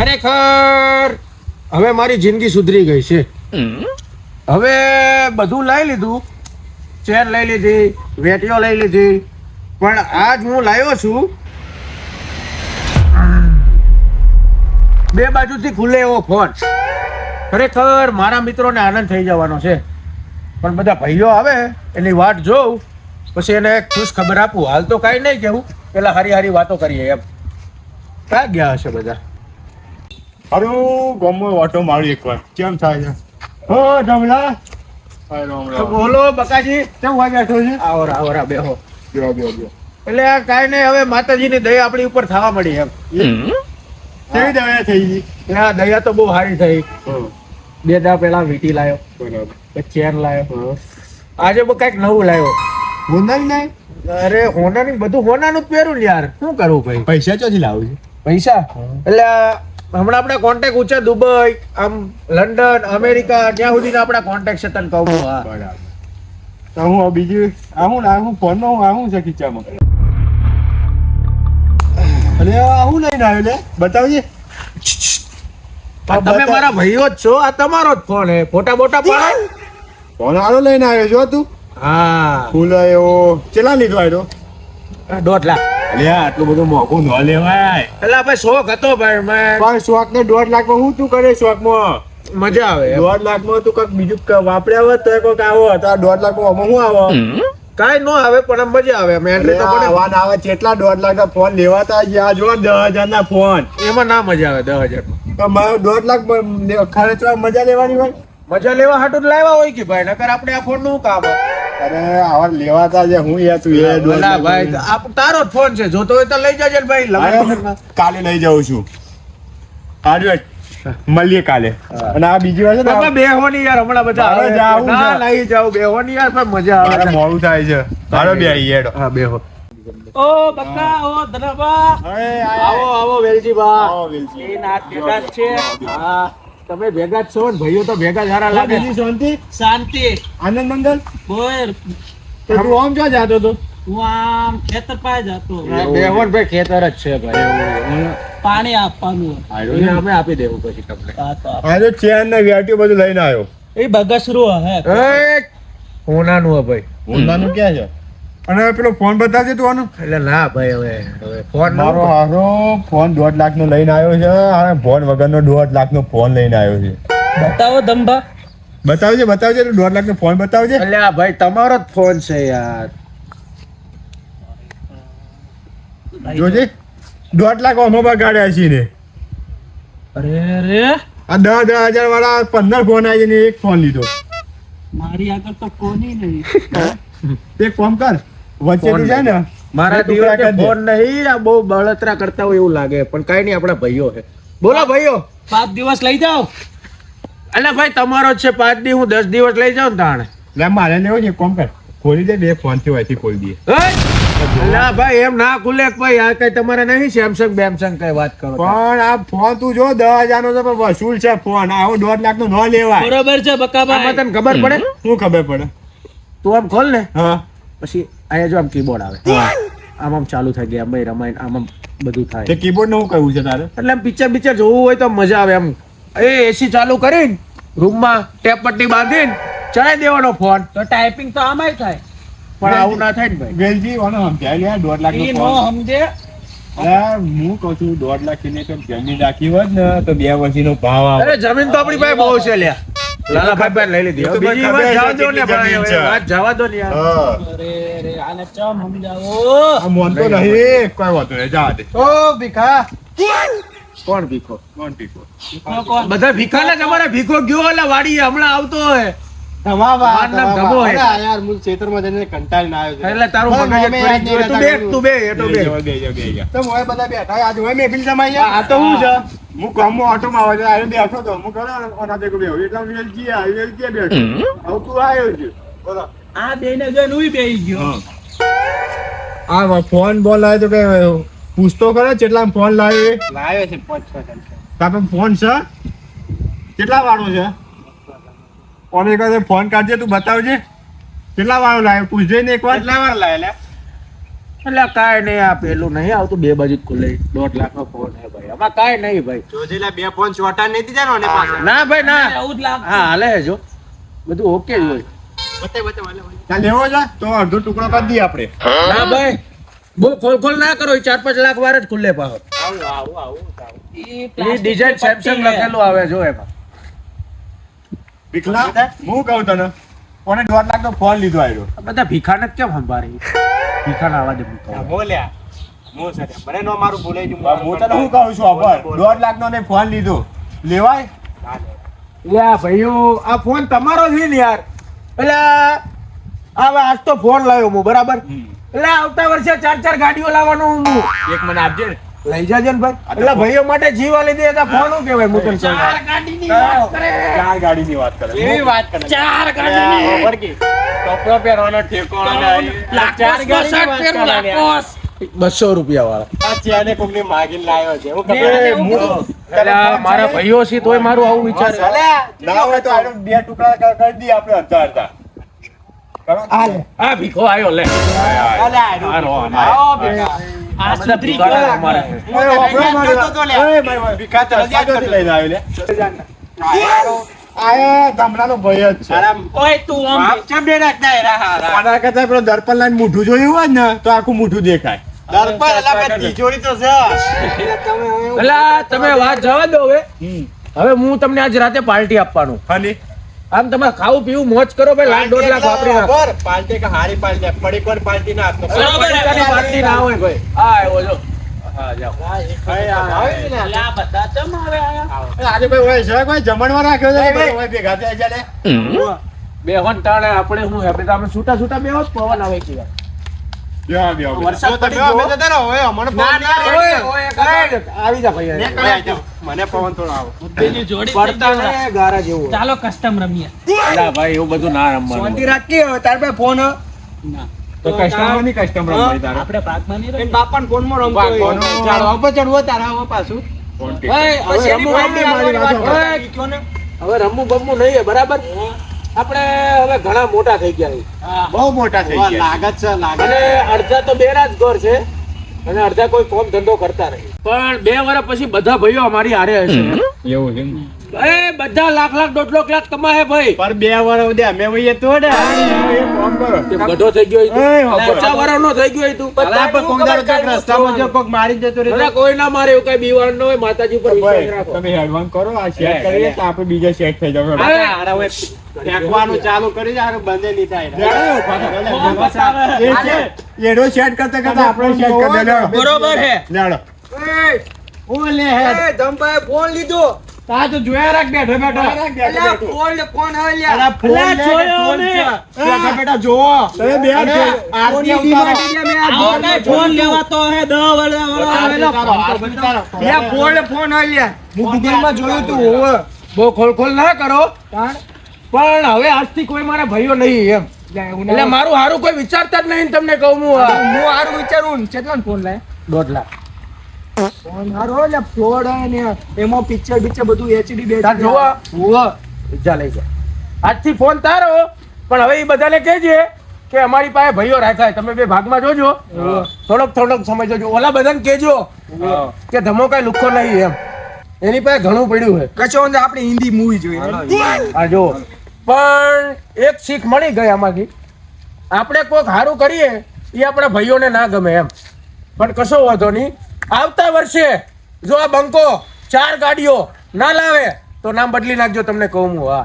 ખરેખર હવે મારી જિંદગી સુધરી ગઈ છે. હવે બધું લઈ લીધું, ચેર લઈ લીધી, વેટીઓ લઈ લીધી, પણ આજ હું લાવ્યો છું બે બાજુથી ખુલે એવો ફોન. ખરેખર મારા મિત્રોને આનંદ થઈ જવાનો છે, પણ બધા ભાઈઓ આવે એની વાટ જોઉં પછી એને ખુશ ખબર આપું. હાલ તો કાંઈ નહીં કહેવું, પેલા હારી હારી વાતો કરીએ એમ. ક્યાં ગયા હશે બધા? હારું ગમો ઓટો મારી એકવાર કેમ થાય છે? હો ધમલા બોલો બકાજી, કેમ વાગે બેઠો છે? આવરા આવરા બેહો. બેહો. એટલે આ કાંઈ નહીં, હવે માતાજીની દયા આપણી ઉપર થવા મળી એમ. કેવી દયા થઈ ગઈ? એટલે આ દયા તો બહુ સારી થઈ. 2 દા પહેલા વીટી લાવ્યો, બરાબર. પછી ચેર લાવ્યો, આજે બહુ કઈક નવું લાવ્યો. હોનાર નહીં? અરે હોનાની બધું હોનાનું જ પહેરું ને યાર, શું કરવું ભાઈ? પૈસા ચોથી લાવું છે? પૈસા એટલે હમણાં આપણા કોન્ટેક્ટ ઊંચા દુબઈ, આમ લંડન, અમેરિકા, ત્યાં સુધી આપણા કોન્ટેક્ટ છે. તને કહું હા. બરાબર. તો હું બીજું હું ફોન માં હું છે ખીચામાં? અરે હું લઈને આવ્યો લે, બતાવજે. તમે મારા ભાઈઓ જ છો, આ તમારો જ ફોન હે. ફોટા બોટા પાડો. ફોન હારો લઈને આવ્યો છો તું? હા, ફૂલ એવો કેટલા લીધો આવ્યો? 2 લાખ. અલ્યા આટલું બધું મોંઘું ન લેવાય. એટલે ભાઈ શોખ હતો ભાઈ, મેં પણ શોખ ને 1.5 લાખ માં હું તું કરે શોખ માં? મજા આવે એમ. 1.5 લાખ માં તું કઈક બીજું વાપર્યા હોત તો કોઈક આવો તો 1.5 લાખ માં શું આવો? કાંઈ ન આવે પણ આમ મજા આવે. મેં એન્ટ્રી તો પડે. આવા ના આવે કેટલા 1.5 લાખ ના ફોન લેવાતા જ્યાં જો 10,000 ના ફોન. એમાં ના મજા આવે 10,000 માં. તો મારો 1.5 લાખ ખર્ચવા મજા લેવાની હોય? મજા લેવા હાટું જ લાવ્યા હોય કે ભાઈ, નકર આપણે આ ફોન નું કામ આવે? અરે આવા લેવાતા છે હું યાર તું એ 1.5 ભલા લાખ ભાઈ, તારો જ ફોન છે, જોતો હોય તો લઈ જાજે ને ભાઈ. લગન કાલે લઈ જાઉં છું. આજે મળીએ કાલે. અને આ બીજી વાર છે ને તમે બેહોની યાર, હમણાં બધા મારે આવે. જાવું છે. ના લઈ જાવ બેહોની યાર, પણ મજા મારે આવે. મોડું થાય છે. હાલો બે હેડો. હા બેહો. ઓ બક્કા, ઓ ધનાબા, અરે આવો આવો વેલજીબા. આવો વેલજી. એ નાથ ભેગા જ છે. હા તમે ભેગા જ છો ને, ભાઈઓ તો ભેગા જ હારા લાગે. બીજી શાંતિ શાંતિ આનંદ મંગલ. બોર તો તું આમ ક્યાં જાતો હતો? હું આમ ખેતર પાસે જતો બેહોન ભાઈ ખેતર જ છે ભાઈ. પાણી આપવાનું એને અમે આપી દેવું પછી તમને. આજે ચેન ને વેટ્યું બધું લઈને આવ્યો. એ બગસરું હે એ હોનાનું હે ભાઈ. ઊંધાનું ક્યાં છે? અને પેલો ફોન બતાવજે તું આનો. એટલે ના ભાઈ, હવે ફોન મારો હારો ફોન 1.5 લાખ નો લઈને આવ્યો છે અને ફોન વગરનો 1.5 લાખ નો ફોન લઈને આવ્યો છે. બતાવો દંભા. બતાવજે તું 1.5 લાખ નો ફોન બતાવજે. એટલે આ ભાઈ તમારો જ ફોન છે યાર. જોજે 1.5 લાખ ઓમો બગાડ્યા છે ને. અરે રે આ 10,000 વાળા 15 ફોન આવી ને એક ફોન લીધો. મારી આગળ તો કોની નહીં. એક ફોન કર વચ્ચેથી છે ને મારા ટુકડા દિવસે કરી દે. ફોન નહીં, આ બહુ બળતરા કરતા હોય એવું લાગે, પણ કઈ નહીં, આપણા ભાઈઓ છે. બોલો ભાઈઓ. 5 દિવસ લઈ જાઓ. એટલે ભાઈ તમારો જ છે 5 દી, હું 10 દિવસ લઈ જાઉં ને તાણે. લે મારે લેવો છે કોમ કર ખોલી દે 2 ફોન થી વચ્ચે ખોલી દે. ના ભાઈ એમ ના ખુલે ભાઈ. આ કઈ તમારે નહીં સેમસંગ બેમસંગ કઈ વાત કરો? પણ આ ફોન તું જો 10,000 નો તો પણ વસૂલ છે ફોન. આવો 1.5 લાખ નો ન લેવાય. બરોબર છે આમાં બકાભાઈ. તને ખબર પડે? શું ખબર પડે? તું આમ ખોલ ને, હા પછી અહીંયા જો આમ કીબોર્ડ આવે, આમ આમ ચાલુ થઈ ગયા, ભાઈ રમાય આમ આમ બધું થાય. તે કીબોર્ડ નું શું કરવું છે તારે? એટલે આમ પિક્ચર બિક્ચર જોવું હોય તો મજા આવે એમ. એ એસી ચાલુ કરીને રૂમમાં ટેપ પટ્ટી બાંધીને ચડાઈ દેવાનો ફોન. તો ટાઈપિંગ તો આમાંય થાય. પણ આવું ના થાય ને ભાઈ. વેલજી ઓનો સમજાય લે 1.5 લાખ ઈ નો નો ફોન. સમજે. અરે હું કહું છું 1.5 લાખ ની તો જમીન રાખી હોત ને તો 2 વર્ષનો ભાવ આવે. અરે જમીન તો આપણી પાસે બહુ છે લ્યા. લાલાભાઈ પાસે લઈ લીધી. એ તો હવે બીજી મને વાત ખબર જવા દો ને છે કેટલી ભાઈ, જમીન છે. હવે વાત જવા દો ને યાર. હા અરે રે આને ચમ સમજાવો. આ મોન તો નહીં કોઈ વાતો નહીં જા દે. ઓ ભીખા. કોણ ભીખો? કોણ પીકો? કોણ કોણ? બધા ભીખાના જ અમારે ભીખો ગયો એટલે વાડી હમણાં આવતો હોય. તમાવા માર નામ ધબો હે. યાર હું ખેતરમાં જઈને કંટાળીને આવ્યો એટલે તારું બસ, મગજ અમે ફરી ગયું. યાદ નહીં તું બે એ તો બે. તો મોય બધા બેઠા આજ હોય મેં જમાઈ આ તો હું છે હું ગામમાં ઓટો માં આવે આવ્યો બેઠો તો હું કરો ઓના દેખો બેહો એટલે વેલજી બેઠો હવે તું આવ્યો છે બોલો. આ બેને જોઈને હુંય બેહી ગયો. આ ફોન બોલ લાવ્યો તો કે પૂછતો કરે કેટલા ફોન લાવ્યો લાવ્યો છે 5-6 તારે ફોન છે કેટલા વાળો છે ઓને કહે ફોન કાઢજે તું બતાવજે કેટલા વાળો લાવ્યો પૂછજે ને એકવાર કેટલા વાર લાવ્યો એટલે કાંઈ નહીં, આ પેલું નહીં આવતું બે બાજુ જ ખુલે 1.5 લાખ નો ફોન હે ભાઈ. એમાં કાંઈ નહીં ભાઈ. જોજેલા 2 ફોન છોટા નહીં દીધા ને અને પાછા ના ભાઈ ના. એવું જ લાગતું. હા હાલે છે જો બધું ઓકે જ હોય. ચાલ લેવો છે તો અડધો ટુકડો કરી દઈએ આપણે. ના ભાઈ બહુ ખોલ ના કરો 4-5 લાખ વાર જ ખુલ્લે પાહો. ઈ એ plastic ડિઝાઇન ની સેમસંગ પટ્ટી હે. લખેલું આવે જો એમાં. વિકલા હું કહું તને કોને 1.5 લાખનો ફોન લીધો આવ્યો. આ બધા ભીખાને જ કેમ સંભાળી ભીખાના અવાજે મૂકો. બોલ્યા હું તને શું કહું છું અબર 1.5 લાખનો ને ફોન લીધો લેવાય. એટલે આ ભાઈઓ આ ફોન તમારો છે ને યાર. એટલે હવે આજ તો ફોન લાવ્યો હું બરાબર. એટલે આવતા વર્ષે 4 ગાડીઓ લાવવાનું હું. એક મને આપજે ને. લઈ જાજે ને ભાઈ. એટલે ભાઈઓ માટે જીવ આલી દે તો ફોન શું કહેવાય મુકન ચાર ચાલ. ગાડીની વાત કરે. 4 ગાડીની વાત કરે. એવી વાત કરે. ચાર ગાડીની. કપડો પહેરવાનો ઠેકાણો નહીં. લાખોસ નો શર્ટ પહેરું, લાખોસ. 200 રૂપિયા વાળા. આ ચેને કોકની માગીને લાવ્યો છે. હું મેં ખબર એવું કીધું. એટલે આ મારા ભાઈઓ છે તોય મારું આવું વિચાર. ના હોય તો આનો 2 ટુકડા કરી દઈએ આપણે અડધા કરો. આ ભીખો આવ્યો લે. હારો, આવો બેટા. આ બધા સુધરી ભીખાના ગયો. અમારે. ઓય, વાપરો મારો. ઓય, ભાઈ, ભીખા તો રસ્તામાંથી લઈને આવ્યો લે. આ ગામડાનો ભાઈ જ છે. ઓય તું આમ આના કરતા પેલો દર્પણ લાઈન મૂઠું જોયું હોય ને તો આખું મૂઠું દેખાય. એટલે આ તમે વાત જવા દો હવે. હવે હું તમને આજ રાતે પાર્ટી આપવાનું. હની આમ તમે ખાવું પીવું મોજ કરો ભાઈ. 1.5 લાખ વાપરી નાખો. પાર્ટી કે હારી પાર્ટી પડી કોણ પાર્ટી ના આપતો. પૈસાની પાર્ટી ના હોય ભાઈ. હા આવ્યો જો. હા જાઓ. એટલે આ બધા ચમ આવે આયા? આજે ભાઈ હોય છે કોઈ જમણવા રાખ્યો છે ભાઈ હોય ભેગા થઈ જાય લે. બેહોન ટાણે આપણે શું હે બધા અમે છૂટા છૂટા બેહો જ પવન આવે કે યાર. બેહો, બેહો, બેહો. વરસાદ પડી તમે ગયો. અમે જતા રહો, હવે અમને ના પવન ના નહીં ઓય આવે. ઓય આવી જા ભાઈ. નીકળ્યા જાઓ. મને પવન થોડો આવો. બેની જોડી થઈ પડતા ગઈ. ને ગારા જેવું. ચાલો કસ્ટમ રમીએ. અલા ભાઈ એવું બધું ના રમવાનું. રાખી હવે તાર પાસે ફોન ના તો કસ્ટમર ની કસ્ટમર રમવાય તારે. આપણે ભાગમાં નહીં રમીએ. બાપાને ફોનમાં રમતો હોય. ચાલો હવે ચડવો તારા હવે પાછું. ભાઈ, હવે રમવું હવે રમવું બમવું નહીં હે, બરાબર. આપણે હવે ઘણા મોટા થઈ ગયા છે. હા. બહુ મોટા થઈ ગયા. લાગત છે અને અડધા તો બેરાજગોર છે અને અડધા કોઈ કોમ ધંધો કરતા નહીં. પણ 2 વર્ષ પછી બધા ભાઈઓ અમારી હારે હશે. એવું છે એ બધા લાખ 1.5 લાખ કમાય ભાઈ. પર 2 વર્ષ દે અમે વઈએ તો ને એક કામ કરો. તે ગઢો થઈ ગયો ઈ એ તું. વાપરો. 50 વર્ષનો થઈ ગયો ઈ તું. અલા પણ કોક દાડો કાંઈક રસ્તામાં જો કોક મારી જતો રહે અલા, કોઈ ના મારે એવું કઈ બીવાણ ન હોય. માતાજી ઉપર વિશ્વાસ ભાઈ રાખો. તમે એડવાન્સ કરો આ શેર કરીએ એટલે આપણે બીજા શેર થઈ જાવ. હવે ફેંકવાનું ચાલુ કરી દે આનું બંધ નહીં આવે. થાય. એડો સેટ કરતા કરતા આપણે સેટ કરી દે લેડો. બરોબર હે. લેડો. ઓલે હે ધમભાઈ ફોન લીધો. તા તો જોયા રાખ બેઠો બેઠો. અલા, ફોન હવે અલા ફોન અલા, લે, જોયો ફોન ને. છે. બેઠા બેઠા જોવો. તમે બે આરતી ઉતારો. આવો કઈ ફોન લેવા તો હે 10 વર્ષ બહુ ખોલ ના કરો. પણ હવે આજથી કોઈ મારા ભાઈઓ નહીં એમ. એટલે મારું હારું કોઈ વિચારતા જ નહીં ને તમને કહું હું હારું વિચારું. કેટલા ફોન લાય? 1.5 લાખ. એમાં પિક્ચર બિક્ચર બધું એચડી બે તાર જોવા જા લઈ જા. આજથી ફોન તારો. પણ હવે એ બધાને કહેજે કે અમારી પાસે ભાઈઓ રાખાય. તમે બે ભાગમાં જોજો. થોડોક સમય જોજો. ઓલા બધાને કહેજો કે ધમો કઈ લુખ્ખો નહીં એમ. એની પાસે ઘણું પડ્યું છે. કચો આપણે હિન્દી મૂવી જોઈએ. આ જો પણ એક શીખ મળી ગઈ આમાંથી. આપણે કોઈક સારું કરીએ એ આપણા ભાઈઓને ના ગમે એમ. પણ કશો વાંધો નહીં. આવતા વર્ષે જો આ બંકો 4 ગાડીઓ ના લાવે તો નામ બદલી નાખજો. તમને કહું હું. હા